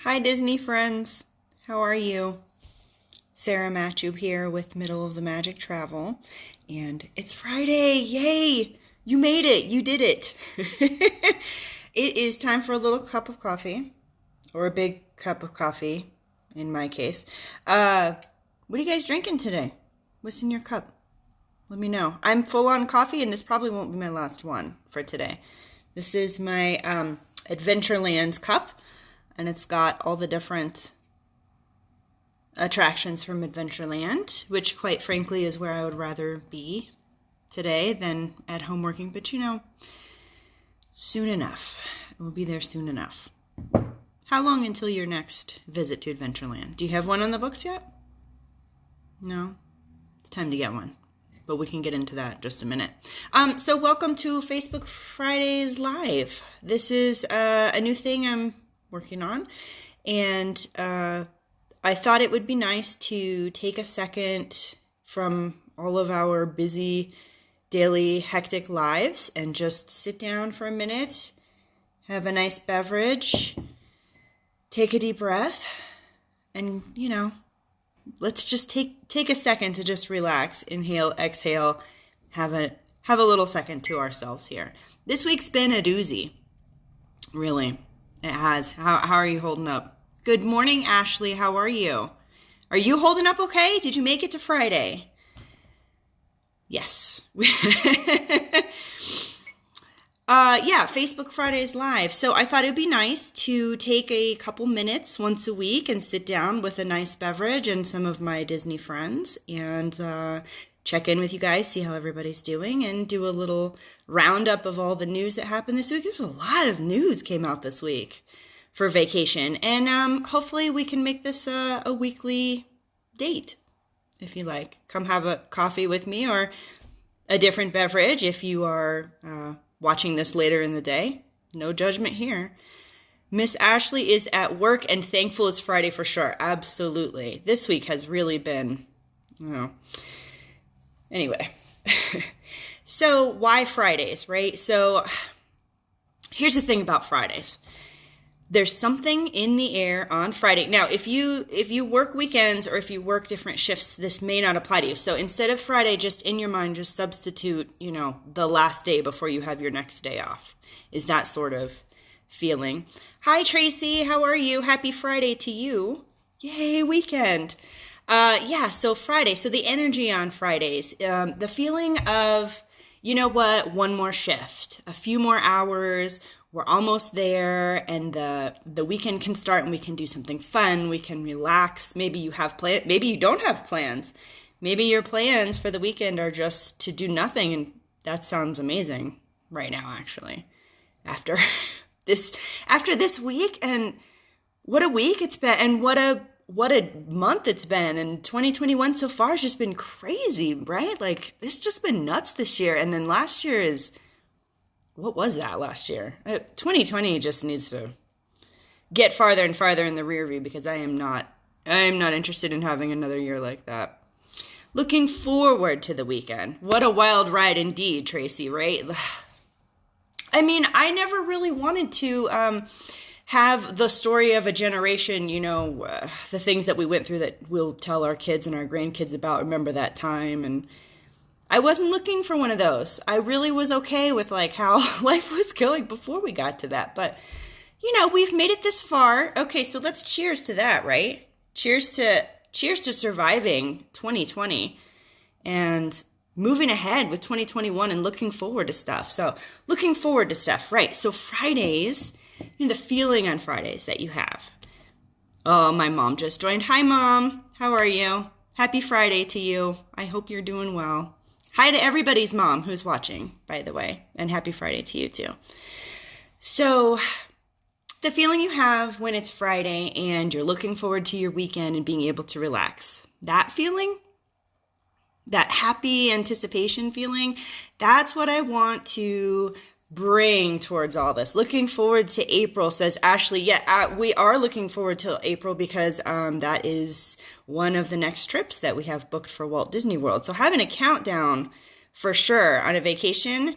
Hi Disney friends, how are you? Sara Matthew here with Middle of the Magic Travel, and it's Friday, yay! You made it, you did it. It is time for a little cup of coffee, or a big cup of coffee, in my case. What are you guys drinking today? What's in your cup? Let me know. I'm full on coffee, and this probably won't be my last one for today. This is my Adventureland cup. And it's got all the different attractions from Adventureland, which quite frankly is where I would rather be today than at home working. But soon enough. We'll be there soon enough. How long until your next visit to Adventureland? Do you have one on the books yet? No? It's time to get one. But we can get into that in just a minute. So welcome to Facebook Fridays Live. This is a new thing I'm working on, and I thought it would be nice to take a second from all of our busy daily hectic lives and just sit down for a minute, have a nice beverage, take a deep breath, and let's just take a second to just relax, inhale, exhale, have a little second to ourselves here. This week's been a doozy, really. It has. How are you holding up? Good morning, Ashley. How are you? Are you holding up okay? Did you make it to Friday? Yes. Yeah, Facebook Fridays Live. So I thought it'd be nice to take a couple minutes once a week and sit down with a nice beverage and some of my Disney friends and check in with you guys, see how everybody's doing, and do a little roundup of all the news that happened this week. There's a lot of news came out this week for vacation, and hopefully we can make this a weekly date, if you like. Come have a coffee with me or a different beverage if you are watching this later in the day. No judgment here. Miss Ashley is at work and thankful it's Friday for sure. Absolutely. This week has really been, Anyway, so why Fridays, right? So here's the thing about Fridays. There's something in the air on Friday. Now, if you work weekends or if you work different shifts, this may not apply to you. So instead of Friday, just in your mind, just substitute, the last day before you have your next day off. Is that sort of feeling. Hi, Tracy. How are you? Happy Friday to you. Yay, weekend. So Friday, so the energy on Fridays, the feeling of, one more shift, a few more hours, we're almost there, and the weekend can start and we can do something fun, we can relax. Maybe you have plans, maybe you don't have plans. Maybe your plans for the weekend are just to do nothing, and that sounds amazing right now, actually, after this week, and what a week it's been, and what a month it's been, and 2021 so far has just been crazy, right? Like, it's just been nuts this year, and then last year what was that last year? 2020 just needs to get farther and farther in the rear view, because I am not interested in having another year like that. Looking forward to the weekend. What a wild ride indeed, Tracy, right? I mean, I never really wanted to have the story of a generation, the things that we went through that we'll tell our kids and our grandkids about, remember that time. And I wasn't looking for one of those. I really was okay with how life was going before we got to that. But, we've made it this far. Okay, so let's cheers to that, right? Cheers to surviving 2020 and moving ahead with 2021 and looking forward to stuff. So looking forward to stuff, right? So Fridays, the feeling on Fridays that you have. Oh, my mom just joined. Hi, Mom. How are you? Happy Friday to you. I hope you're doing well. Hi to everybody's mom who's watching, by the way, and happy Friday to you too. So the feeling you have when it's Friday and you're looking forward to your weekend and being able to relax, that feeling, that happy anticipation feeling, that's what I want to bring towards all this. Looking forward to April, says Ashley. Yeah, we are looking forward to April because that is one of the next trips that we have booked for Walt Disney World. So having a countdown for sure on a vacation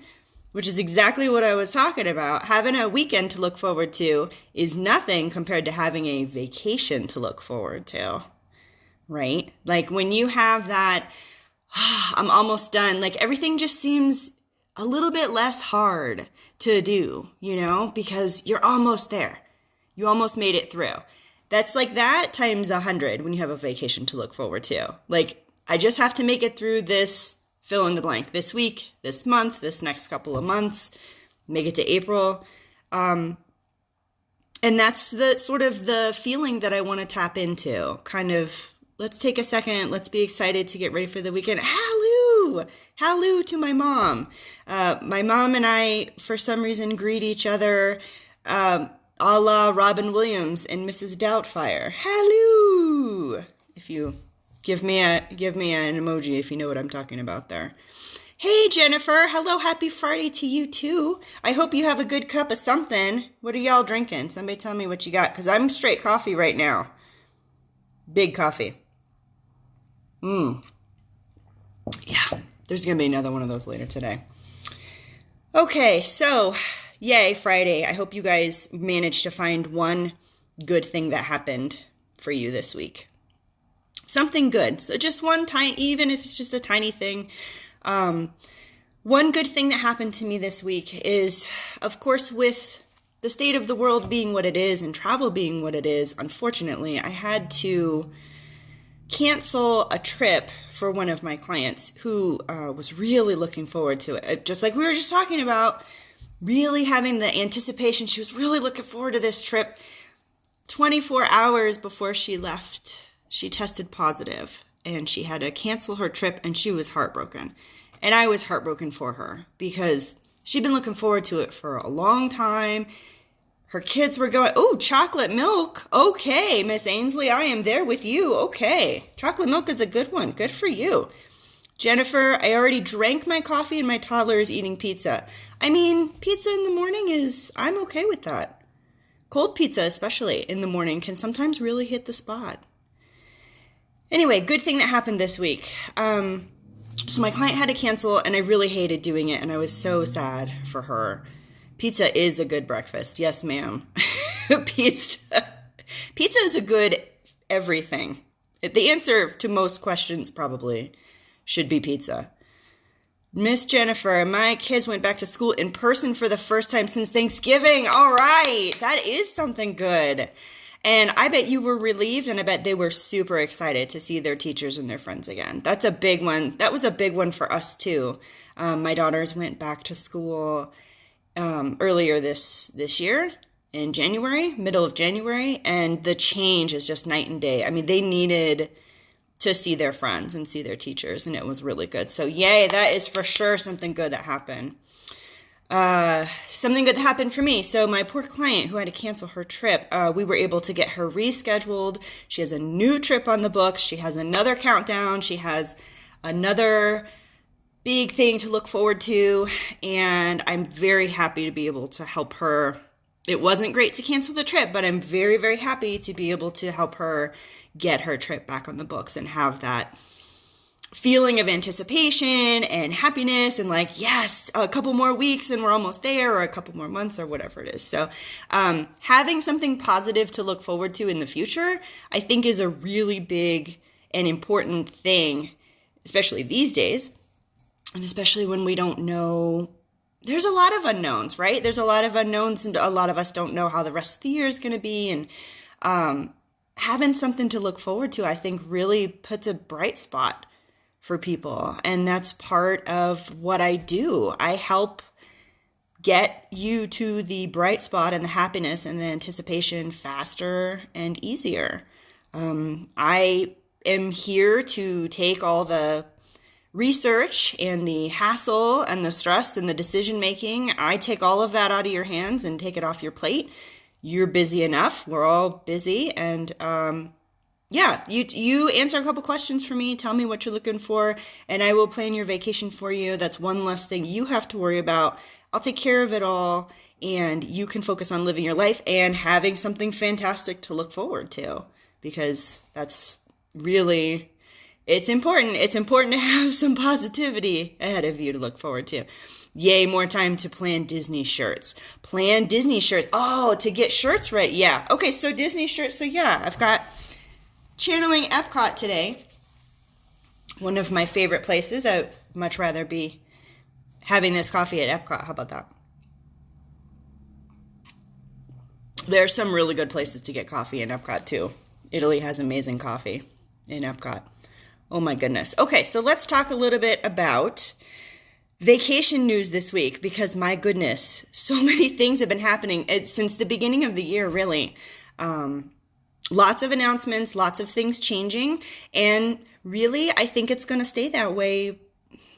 which is exactly what I was talking about. Having a weekend to look forward to is nothing compared to having a vacation to look forward to, right? Like when you have that, I'm almost done, like everything just seems a little bit less hard to do, because you're almost there. You almost made it through. That's like that times 100 when you have a vacation to look forward to. Like, I just have to make it through this fill in the blank this week, this month, this next couple of months, make it to April. And that's the sort of the feeling that I want to tap into. Kind of, let's take a second. Let's be excited to get ready for the weekend. Halloo to my mom. My mom and I, for some reason, greet each other a la Robin Williams and Mrs. Doubtfire. Halloo! If you give me an emoji if you know what I'm talking about there. Hey, Jennifer. Hello, happy Friday to you, too. I hope you have a good cup of something. What are y'all drinking? Somebody tell me what you got, because I'm straight coffee right now. Big coffee. Yeah, there's going to be another one of those later today. Okay, so yay, Friday. I hope you guys managed to find one good thing that happened for you this week. Something good. So just one tiny, even if it's just a tiny thing. One good thing that happened to me this week is, of course, with the state of the world being what it is and travel being what it is, unfortunately, I had to cancel a trip for one of my clients who was really looking forward to it. Just like we were just talking about, really having the anticipation. She was really looking forward to this trip. 24 hours before she left, she tested positive and she had to cancel her trip, and she was heartbroken. And I was heartbroken for her because she'd been looking forward to it for a long time. Her kids were going, oh, chocolate milk. Okay, Miss Ainsley, I am there with you. Okay, chocolate milk is a good one. Good for you. Jennifer, I already drank my coffee and my toddler is eating pizza. I mean, pizza in the morning I'm okay with that. Cold pizza, especially in the morning, can sometimes really hit the spot. Anyway, good thing that happened this week. So my client had to cancel, and I really hated doing it, and I was so sad for her. Pizza is a good breakfast. Yes, ma'am. Pizza is a good everything. The answer to most questions probably should be pizza. Miss Jennifer, my kids went back to school in person for the first time since Thanksgiving. All right. That is something good. And I bet you were relieved, and I bet they were super excited to see their teachers and their friends again. That's a big one. That was a big one for us, too. My daughters went back to school earlier this year in January, middle of January, and the change is just night and day. I mean, they needed to see their friends and see their teachers, and it was really good. So, yay, that is for sure something good that happened. Something good that happened for me. So my poor client who had to cancel her trip, we were able to get her rescheduled. She has a new trip on the books. She has another countdown. She has another big thing to look forward to. And I'm very happy to be able to help her. It wasn't great to cancel the trip, but I'm very, very happy to be able to help her get her trip back on the books and have that feeling of anticipation and happiness and like, yes, a couple more weeks and we're almost there, or a couple more months or whatever it is. So having something positive to look forward to in the future, I think is a really big and important thing, especially these days. And especially when we don't know, there's a lot of unknowns, right? There's a lot of unknowns, and a lot of us don't know how the rest of the year is going to be. And having something to look forward to, I think, really puts a bright spot for people. And that's part of what I do. I help get you to the bright spot and the happiness and the anticipation faster and easier. I am here to take all the research and the hassle and the stress and the decision making. I take all of that out of your hands and take it off your plate. You're busy enough. We're all busy. And yeah, you answer a couple questions for me, tell me what you're looking for, and I will plan your vacation for you. That's one less thing you have to worry about. I'll take care of it all, and you can focus on living your life and having something fantastic to look forward to, because that's really, it's important. It's important to have some positivity ahead of you to look forward to. Yay, more time to plan Disney shirts. Plan Disney shirts. Oh, to get shirts ready. Yeah. Okay, so Disney shirts. So yeah, I've got channeling Epcot today. One of my favorite places. I'd much rather be having this coffee at Epcot. How about that? There are some really good places to get coffee in Epcot too. Italy has amazing coffee in Epcot. Oh my goodness. Okay, so let's talk a little bit about vacation news this week, because my goodness, so many things have been happening since the beginning of the year, really. Lots of announcements, lots of things changing, and really, I think it's going to stay that way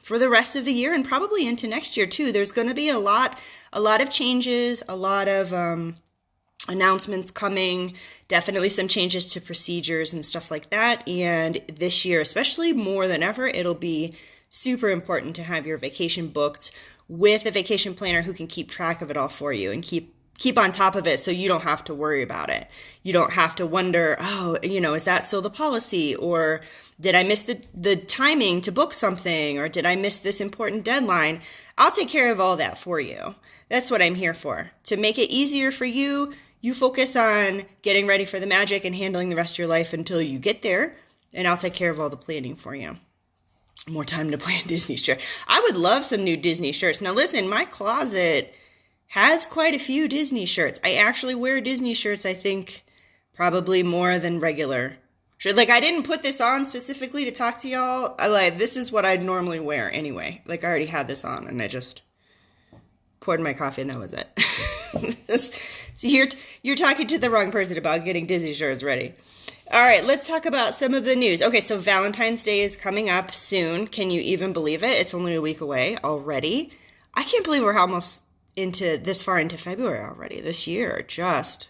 for the rest of the year and probably into next year too. There's going to be a lot of changes, a lot of announcements coming, definitely some changes to procedures and stuff like that. And this year, especially more than ever, it'll be super important to have your vacation booked with a vacation planner who can keep track of it all for you and keep on top of it, so you don't have to worry about it. You don't have to wonder, is that still the policy? Or did I miss the timing to book something? Or did I miss this important deadline? I'll take care of all that for you. That's what I'm here for. To make it easier for you, you focus on getting ready for the magic and handling the rest of your life until you get there, and I'll take care of all the planning for you. More time to plan Disney shirt. I would love some new Disney shirts. Now listen, my closet has quite a few Disney shirts. I actually wear Disney shirts, I think, probably more than regular. Like, I didn't put this on specifically to talk to y'all. This is what I'd normally wear anyway. Like, I already had this on, and I just poured my coffee, and that was it. So you're talking to the wrong person about getting Disney shirts ready. All right, let's talk about some of the news. Okay, so Valentine's Day is coming up soon. Can you even believe it? It's only a week away already. I can't believe we're almost this far into February already this year. Just,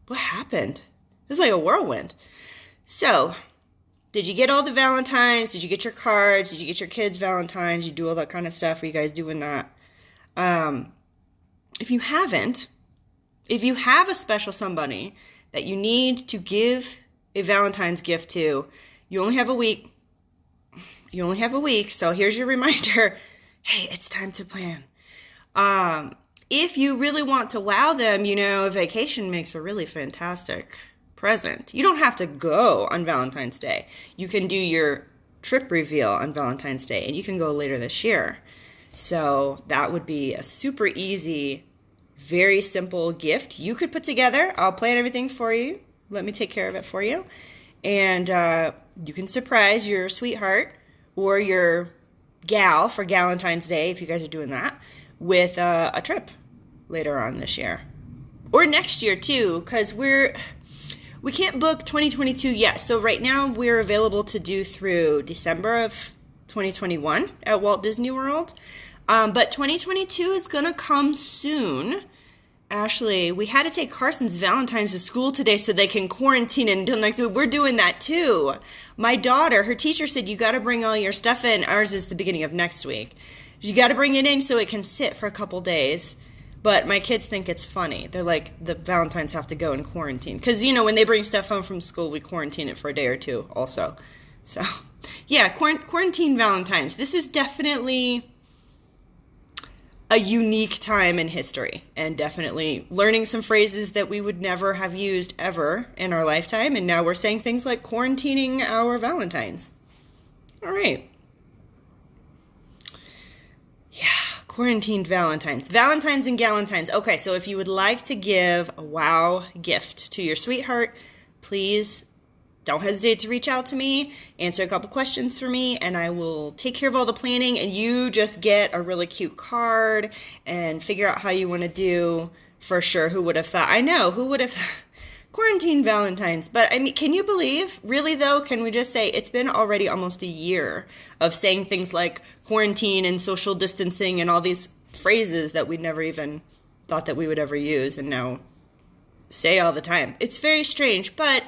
what happened? This is like a whirlwind. So, did you get all the Valentines? Did you get your cards? Did you get your kids Valentines? You do all that kind of stuff? Are you guys doing that? If you haven't, if you have a special somebody that you need to give a Valentine's gift to, you only have a week. You only have a week, so here's your reminder. Hey, it's time to plan. If you really want to wow them, a vacation makes a really fantastic present. You don't have to go on Valentine's Day. You can do your trip reveal on Valentine's Day, and you can go later this year. So that would be a super easy, very simple gift you could put together. I'll plan everything for you. Let me take care of it for you. And you can surprise your sweetheart or your gal for Galentine's Day, if you guys are doing that, with a trip later on this year. Or next year, too, because we can't book 2022 yet. So right now, we're available to do through December of 2021 at Walt Disney World. But 2022 is going to come soon. Ashley, we had to take Carson's Valentine's to school today so they can quarantine it until next week. We're doing that too. My daughter, her teacher said, you got to bring all your stuff in. Ours is the beginning of next week. You got to bring it in so it can sit for a couple days. But my kids think it's funny. They're like, the Valentines have to go in quarantine. Because, when they bring stuff home from school, we quarantine it for a day or two also. So, yeah, quarantine Valentines. This is definitely a unique time in history, and definitely learning some phrases that we would never have used ever in our lifetime, and now we're saying things like quarantining our Valentines. All right. Yeah, quarantined Valentines. Valentines and Galentines. Okay, so if you would like to give a wow gift to your sweetheart, please don't hesitate to reach out to me, answer a couple questions for me, and I will take care of all the planning, and you just get a really cute card and figure out how you want to do. For sure, who would have thought? I know, who would have quarantine Valentines? But, can you believe? Really, though, can we just say it's been already almost a year of saying things like quarantine and social distancing and all these phrases that we never even thought that we would ever use and now say all the time. It's very strange, but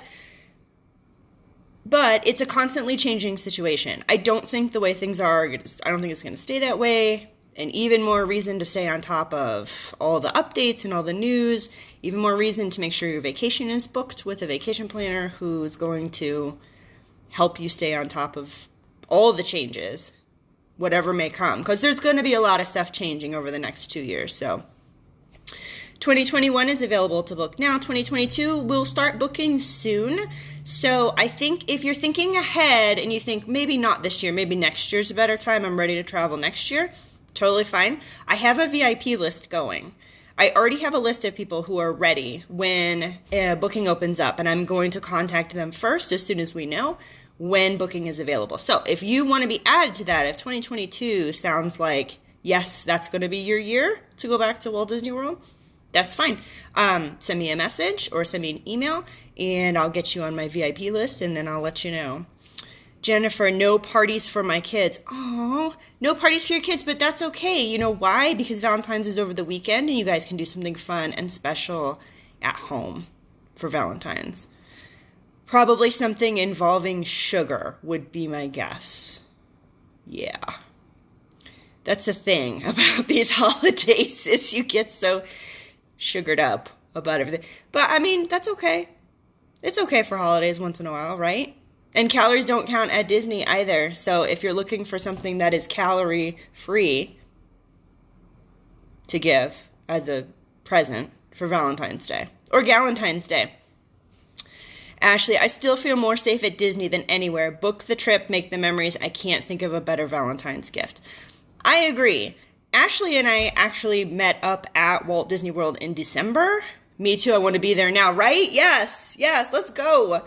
it's a constantly changing situation. I don't think the way things are, I don't think it's going to stay that way. And even more reason to stay on top of all the updates and all the news. Even more reason to make sure your vacation is booked with a vacation planner who's going to help you stay on top of all the changes whatever may come, because there's going to be a lot of stuff changing over the next 2 years. So 2021 is available to book now. 2022 will start booking soon. So I think if you're thinking ahead and you think maybe not this year, maybe next year's a better time, I'm ready to travel next year, totally fine. I have a VIP list going. I already have a list of people who are ready when booking opens up, and I'm going to contact them first as soon as we know when booking is available. So if you want to be added to that, if 2022 sounds like, yes, that's going to be your year to go back to Walt Disney World, that's fine. Send me a message or send me an email, and I'll get you on my VIP list, and then I'll let you know. Jennifer, no parties for my kids. Oh, no parties for your kids, but that's okay. You know why? Because Valentine's is over the weekend, and you guys can do something fun and special at home for Valentine's. Probably something involving sugar would be my guess. Yeah. That's the thing about these holidays, is you get so sugared up about everything. But, I mean, that's okay. It's okay for holidays once in a while, right? And calories don't count at Disney either. So if you're looking for something that is calorie-free to give as a present for Valentine's Day or Galentine's Day. Ashley, I still feel more safe at Disney than anywhere. Book the trip, make the memories. I can't think of a better Valentine's gift. I agree. Ashley and I actually met up at Walt Disney World in December. Me too. I want to be there now, right? Yes, let's go.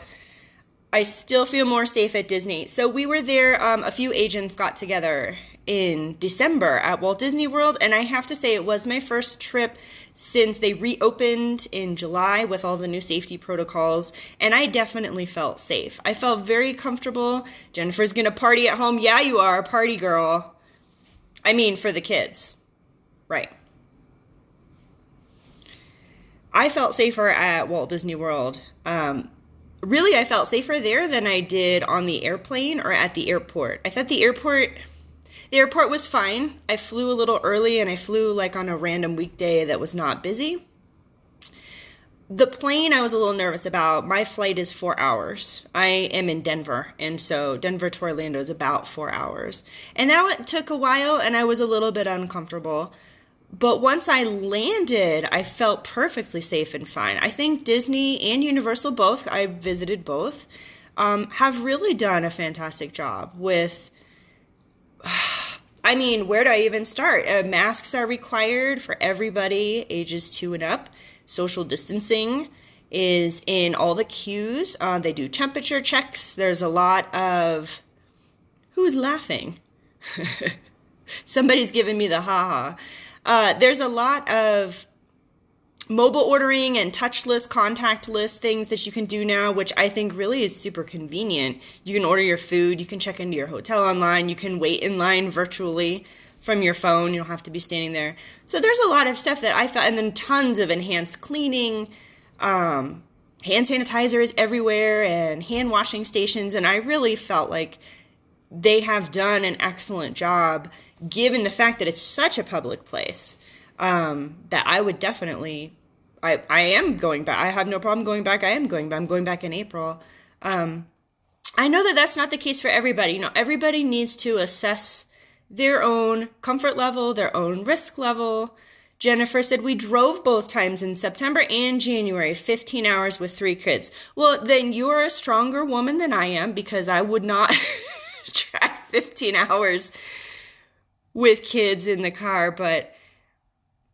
I still feel more safe at Disney. So we were there, a few agents got together in December at Walt Disney World, and I have to say it was my first trip since they reopened in July with all the new safety protocols, and I definitely felt safe. I felt very comfortable. Jennifer's going to party at home. Yeah, you are a party girl. I mean, for the kids. Right. I felt safer at Walt Disney World. Really, I felt safer there than I did on the airplane or at the airport. I thought the airport was fine. I flew a little early, and I flew like on a random weekday that was not busy. The plane I was a little nervous about. My flight is 4 hours. I am in Denver, and so Denver to Orlando is about 4 hours. And that took a while, and I was a little bit uncomfortable. But once I landed, I felt perfectly safe and fine. I think Disney and Universal both, I visited both, have really done a fantastic job with, I mean, where do I even start? Masks are required for everybody ages 2 and up. Social distancing is in all the queues. They do temperature checks. There's a lot of, who's laughing? Somebody's giving me the ha-ha. There's a lot of mobile ordering and touchless, contactless things that you can do now, which I think really is super convenient. You can order your food, you can check into your hotel online, you can wait in line virtually from your phone, you don't have to be standing there. So there's a lot of stuff that I felt, and then tons of enhanced cleaning, hand sanitizer is everywhere, and hand washing stations, and I really felt like they have done an excellent job given the fact that it's such a public place, that I would definitely, I am going back. I have no problem going back. I am going back. I'm going back in April. I know that that's not the case for everybody. You know, everybody needs to assess their own comfort level, their own risk level. Jennifer said, we drove both times in September and January, 15 hours with 3 kids. Well, then you're a stronger woman than I am, because I would not drive 15 hours with kids in the car. But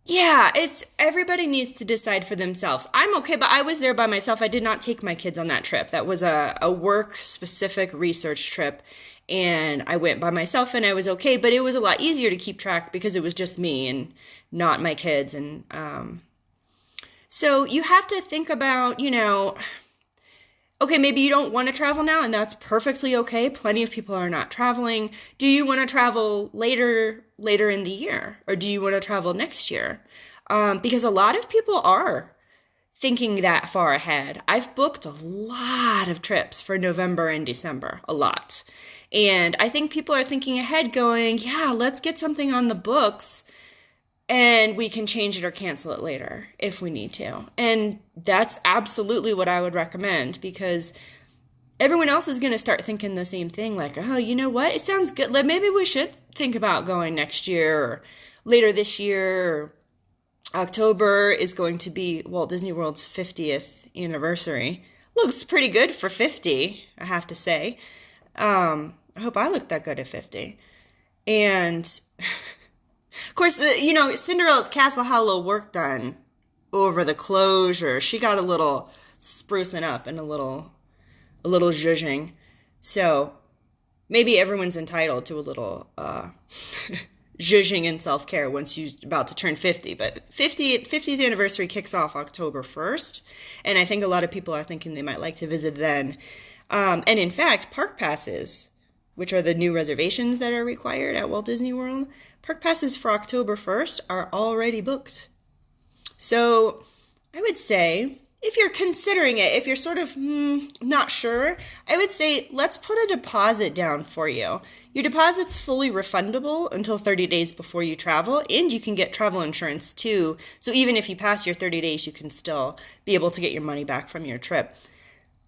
yeah, it's, everybody needs to decide for themselves. I'm okay, but I was there by myself. I did not take my kids on that trip. That was a work-specific research trip, and I went by myself, and I was okay. But it was a lot easier to keep track because it was just me and not my kids. And so you have to think about, you know, okay, maybe you don't want to travel now, and that's perfectly okay. Plenty of people are not traveling. Do you want to travel later in the year, or do you want to travel next year? Because a lot of people are thinking that far ahead. I've booked a lot of trips for November and December, a lot. And I think people are thinking ahead going, yeah, let's get something on the books, and we can change it or cancel it later if we need to. And that's absolutely what I would recommend, because everyone else is going to start thinking the same thing, like, oh, you know what? It sounds good. Like, maybe we should think about going next year or later this year. Or October is going to be Walt Disney World's 50th anniversary. Looks pretty good for 50, I have to say. I hope I look that good at 50. And, of course, Cinderella's castle had a little work done over the closure. She got a little sprucing up and a little zhuzhing. So maybe everyone's entitled to a little zhuzhing and self-care once you're about to turn 50. But 50th anniversary kicks off October 1st. And I think a lot of people are thinking they might like to visit then. And in fact, park passes, which are the new reservations that are required at Walt Disney World, park passes for October 1st are already booked. So I would say, if you're considering it, if you're sort of not sure, I would say let's put a deposit down for you. Your deposit's fully refundable until 30 days before you travel, and you can get travel insurance too. So even if you pass your 30 days, you can still be able to get your money back from your trip.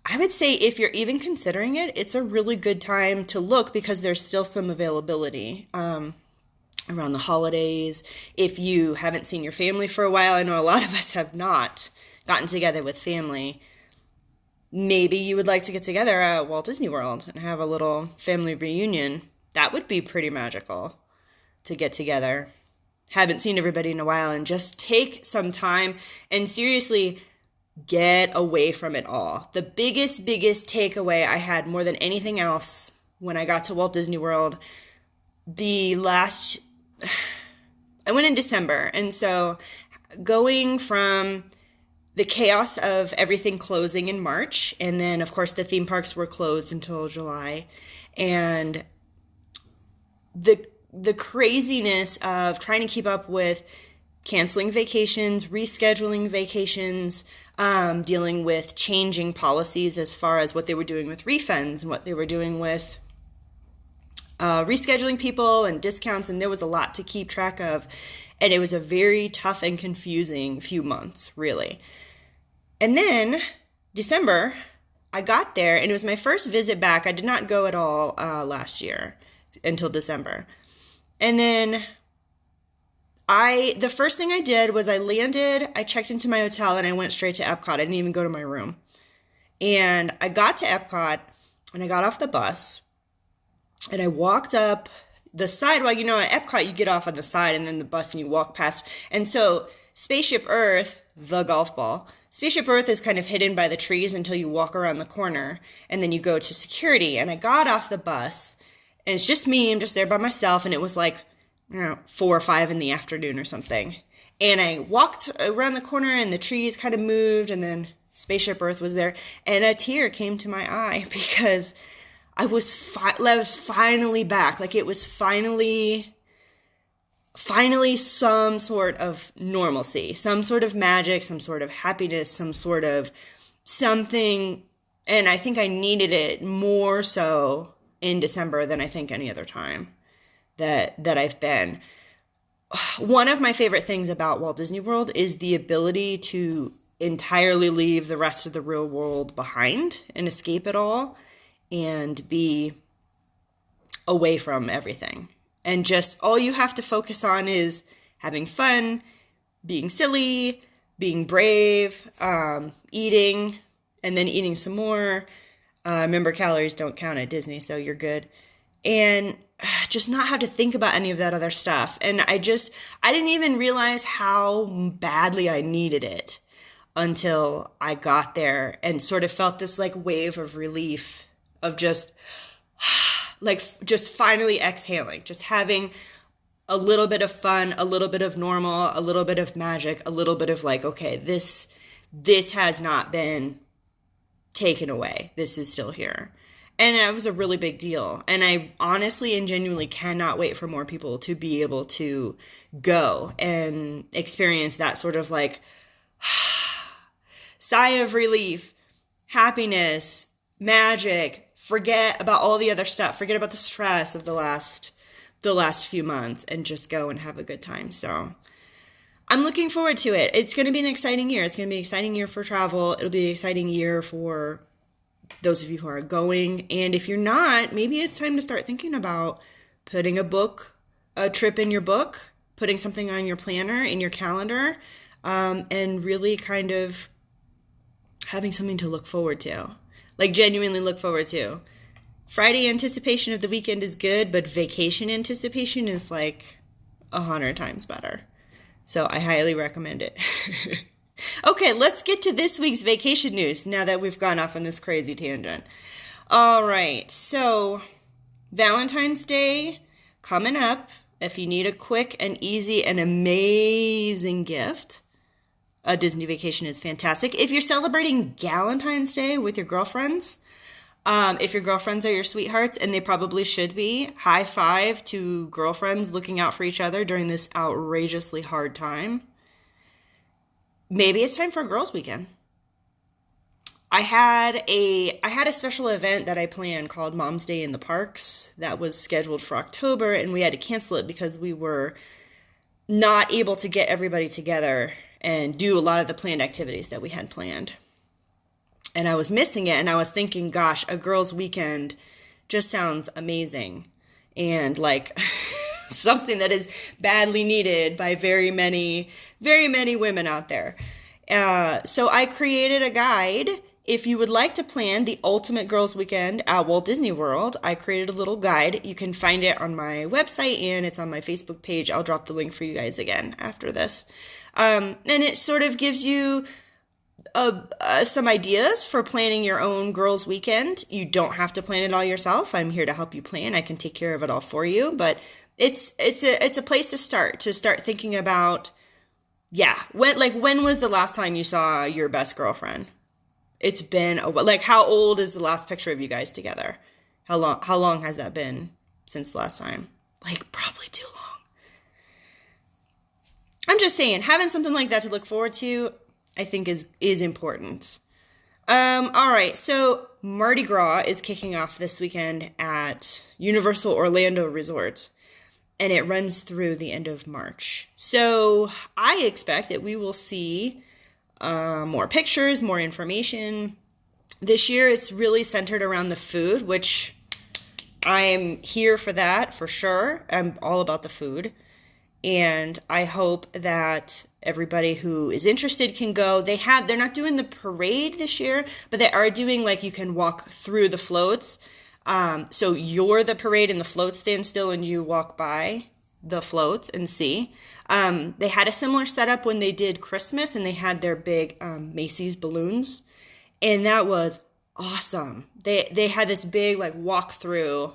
I would say if you're even considering it, it's a really good time to look because there's still some availability around the holidays. If you haven't seen your family for a while, I know a lot of us have not gotten together with family. Maybe you would like to get together at Walt Disney World and have a little family reunion. That would be pretty magical to get together. Haven't seen everybody in a while and just take some time and seriously get away from it all. The biggest takeaway I had more than anything else when I got to Walt Disney World, I went in December, and so going from the chaos of everything closing in March, and then, of course, the theme parks were closed until July, and the craziness of trying to keep up with canceling vacations, rescheduling vacations, dealing with changing policies as far as what they were doing with refunds and what they were doing with rescheduling people and discounts, and there was a lot to keep track of, and it was a very tough and confusing few months, really. And then December, I got there, and it was my first visit back. I did not go at all last year until December. And then the first thing I did was I landed, I checked into my hotel, and I went straight to Epcot. I didn't even go to my room. And I got to Epcot, and I got off the bus, and I walked up the sidewalk. At Epcot, you get off on the side, and then the bus, and you walk past. And so Spaceship Earth, the golf ball, Spaceship Earth is kind of hidden by the trees until you walk around the corner, and then you go to security. And I got off the bus, and it's just me. I'm just there by myself, and it was like 4 or 5 in the afternoon or something. And I walked around the corner, and the trees kind of moved, and then Spaceship Earth was there, and a tear came to my eye because I was finally back. Like, it was finally some sort of normalcy, some sort of magic, some sort of happiness, some sort of something. And I think I needed it more so in December than I think any other time that I've been. One of my favorite things about Walt Disney World is the ability to entirely leave the rest of the real world behind and escape it all and be away from everything. And just all you have to focus on is having fun, being silly, being brave, eating, and then eating some more. Remember, calories don't count at Disney, so you're good. And just not have to think about any of that other stuff. And I didn't even realize how badly I needed it until I got there and sort of felt this like wave of relief of just finally exhaling, just having a little bit of fun, a little bit of normal, a little bit of magic, a little bit of like, okay, this has not been taken away. This is still here. And it was a really big deal. And I honestly and genuinely cannot wait for more people to be able to go and experience that sort of like sigh of relief, happiness, magic, forget about all the other stuff, forget about the stress of the last few months and just go and have a good time. So I'm looking forward to it. It's going to be an exciting year. It's going to be an exciting year for travel. It'll be an exciting year for those of you who are going. And if you're not, maybe it's time to start thinking about putting a trip in your book, putting something on your planner, in your calendar, and really kind of having something to look forward to. Like genuinely look forward to. Friday anticipation of the weekend is good, but vacation anticipation is like 100 times better. So I highly recommend it. Okay, let's get to this week's vacation news now that we've gone off on this crazy tangent. All right, so Valentine's Day coming up. If you need a quick and easy and amazing gift, a Disney vacation is fantastic. If you're celebrating Galentine's Day with your girlfriends, if your girlfriends are your sweethearts, and they probably should be, high five to girlfriends looking out for each other during this outrageously hard time. Maybe it's time for a girls' weekend. I had a special event that I planned called Mom's Day in the Parks that was scheduled for October, and we had to cancel it because we were not able to get everybody together and do a lot of the planned activities that we had planned. And I was missing it, and I was thinking, gosh, a girls' weekend just sounds amazing and like something that is badly needed by very many women out there. So I created a guide. If you would like to plan the ultimate girls' weekend at Walt Disney World, I created a little guide. You can find it on my website, and it's on my Facebook page. I'll drop the link for you guys again after this. And it sort of gives you some ideas for planning your own girls' weekend. You don't have to plan it all yourself. I'm here to help you plan. I can take care of it all for you. But it's a place to start thinking about, when was the last time you saw your best girlfriend? It's been how old is the last picture of you guys together? How long has that been since the last time? Like, probably too long. I'm just saying, having something like that to look forward to, I think is important. All right, so Mardi Gras is kicking off this weekend at Universal Orlando Resort, and it runs through the end of March. So I expect that we will see more pictures, more information. This year it's really centered around the food, which I'm here for that for sure. I'm all about the food. And I hope that everybody who is interested can go. They're not doing the parade this year, but they are doing you can walk through the floats. So you're the parade and the floats stand still and you walk by the floats and see. They had a similar setup when they did Christmas, and they had their big Macy's balloons, and that was awesome. They had this big walk through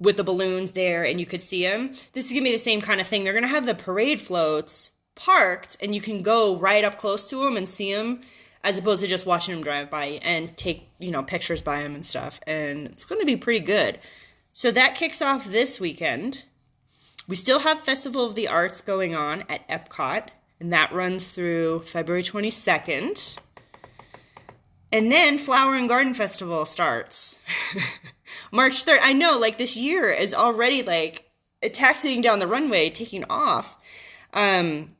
with the balloons there, and you could see them. This is gonna be the same kind of thing. They're gonna have the parade floats parked, and you can go right up close to them and see them, as opposed to just watching them drive by and take pictures by them and stuff. And it's gonna be pretty good. So that kicks off this weekend. We still have Festival of the Arts going on at Epcot, and that runs through February 22nd. And then Flower and Garden Festival starts March 3rd. I know, this year is already taxiing down the runway, taking off. And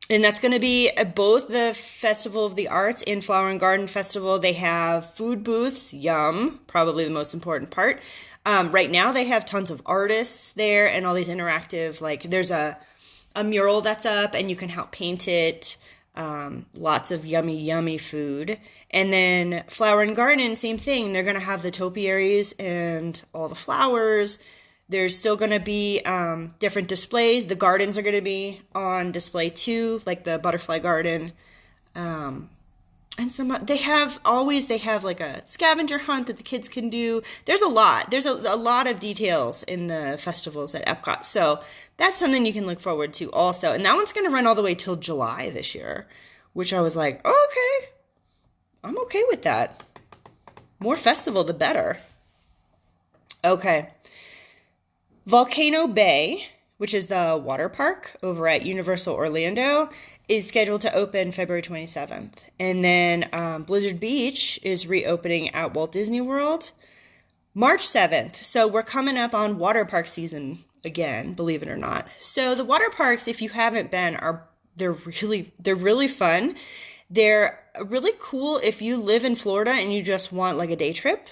that's going to be both the Festival of the Arts and Flower and Garden Festival. They have food booths, yum, probably the most important part. Right now they have tons of artists there and all these interactive, there's a mural that's up and you can help paint it. Lots of yummy food. And then Flower and Garden, same thing. They're going to have the topiaries and all the flowers. There's still going to be different displays. The gardens are going to be on display too, like the butterfly garden. And they have a scavenger hunt that the kids can do. There's a lot. There's a lot of details in the festivals at Epcot. So that's something you can look forward to also. And that one's going to run all the way till July this year, which I was like, oh, okay, I'm okay with that. More festival, the better. Okay. Volcano Bay, which is the water park over at Universal Orlando, is scheduled to open February 27th. And then Blizzard Beach is reopening at Walt Disney World March 7th. So we're coming up on water park season again, believe it or not. So the water parks, if you haven't been, they're really fun. They're really cool if you live in Florida and you just want like a day trip.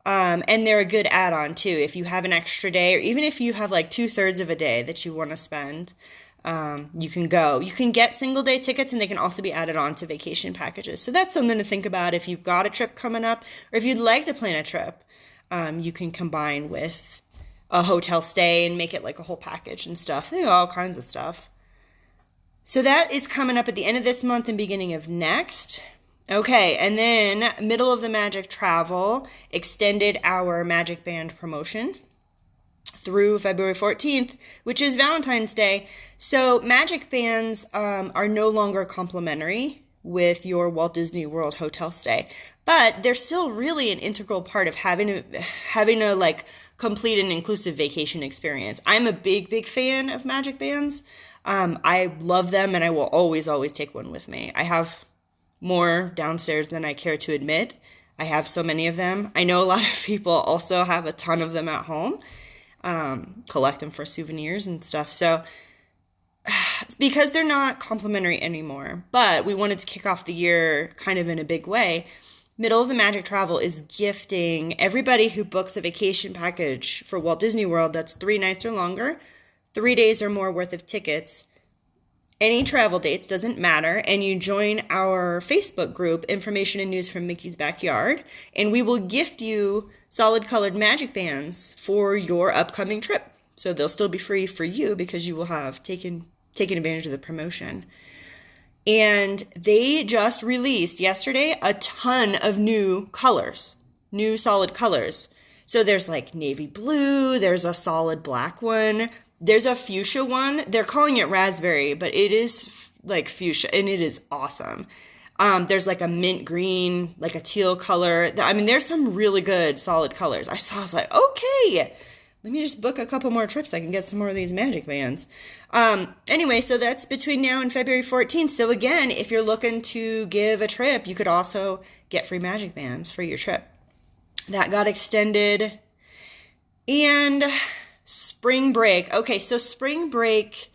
And they're a good add-on too. If you have an extra day, or even if you have like 2/3 of a day that you want to spend, you can go. You can get single day tickets, and they can also be added on to vacation packages. So that's something to think about if you've got a trip coming up, or if you'd like to plan a trip. You can combine with a hotel stay and make it like a whole package and stuff. They all kinds of stuff. So that is coming up at the end of this month and beginning of next. Okay, and then middle of the Magic Travel extended our Magic Band promotion through February 14th, which is Valentine's Day. So Magic Bands are no longer complimentary with your Walt Disney World hotel stay, but they're still really an integral part of having a like complete and inclusive vacation experience. I'm a big fan of Magic Bands. I love them, and I will always take one with me. I have more downstairs than I care to admit. I have so many of them. I know a lot of people also have a ton of them at home, collect them for souvenirs and stuff. So because they're not complimentary anymore, but we wanted to kick off the year kind of in a big way, Middle of the Magic Travel is gifting everybody who books a vacation package for Walt Disney World that's 3 nights or longer, 3 days or more worth of tickets, any travel dates, doesn't matter, and you join our Facebook group, Information and News from Mickey's Backyard, and we will gift you solid colored Magic Bands for your upcoming trip. So they'll still be free for you because you will have taken advantage of the promotion. And they just released yesterday a ton of new colors, new solid colors. So there's like navy blue, there's a solid black one, there's a fuchsia one. They're calling it raspberry, but it is like fuchsia, and it is awesome. There's like a mint green, like a teal color. I mean, there's some really good solid colors. I was like, okay, let me just book a couple more trips. I can get some more of these Magic Bands. Anyway, so that's between now and February 14th. So again, if you're looking to give a trip, you could also get free Magic Bands for your trip. That got extended. And spring break. Okay, so spring break,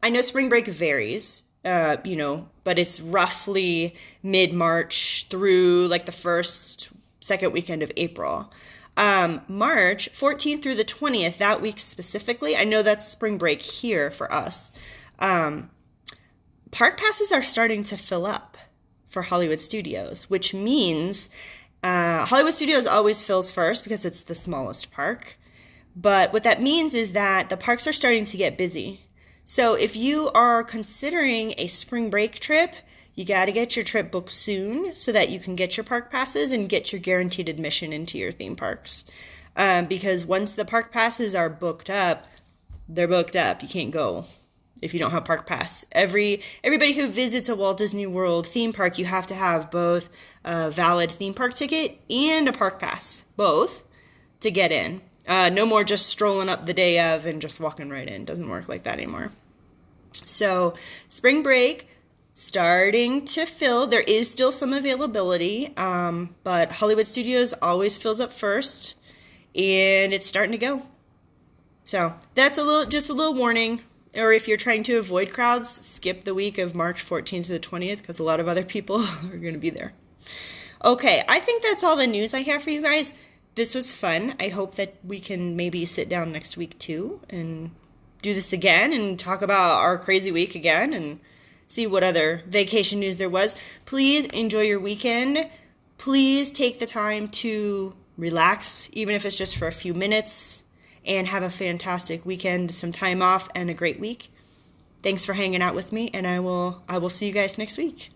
I know spring break varies, but it's roughly mid-March through like the second weekend of April. March 14th through the 20th, that week specifically, I know that's spring break here for us. Park passes are starting to fill up for Hollywood Studios, which means Hollywood Studios always fills first because it's the smallest park. But what that means is that the parks are starting to get busy. So if you are considering a spring break trip, you got to get your trip booked soon so that you can get your park passes and get your guaranteed admission into your theme parks. Because once the park passes are booked up, they're booked up. You can't go if you don't have park pass. Everybody who visits a Walt Disney World theme park, you have to have both a valid theme park ticket and a park pass, both, to get in. No more just strolling up the day of and just walking right in. Doesn't work like that anymore. So spring break starting to fill. There is still some availability, but Hollywood Studios always fills up first, and it's starting to go. So that's just a little warning. Or if you're trying to avoid crowds, skip the week of March 14th to the 20th because a lot of other people are going to be there. Okay, I think that's all the news I have for you guys. This was fun. I hope that we can maybe sit down next week too and do this again and talk about our crazy week again and see what other vacation news there was. Please enjoy your weekend. Please take the time to relax, even if it's just for a few minutes, and have a fantastic weekend, some time off, and a great week. Thanks for hanging out with me, and I will see you guys next week.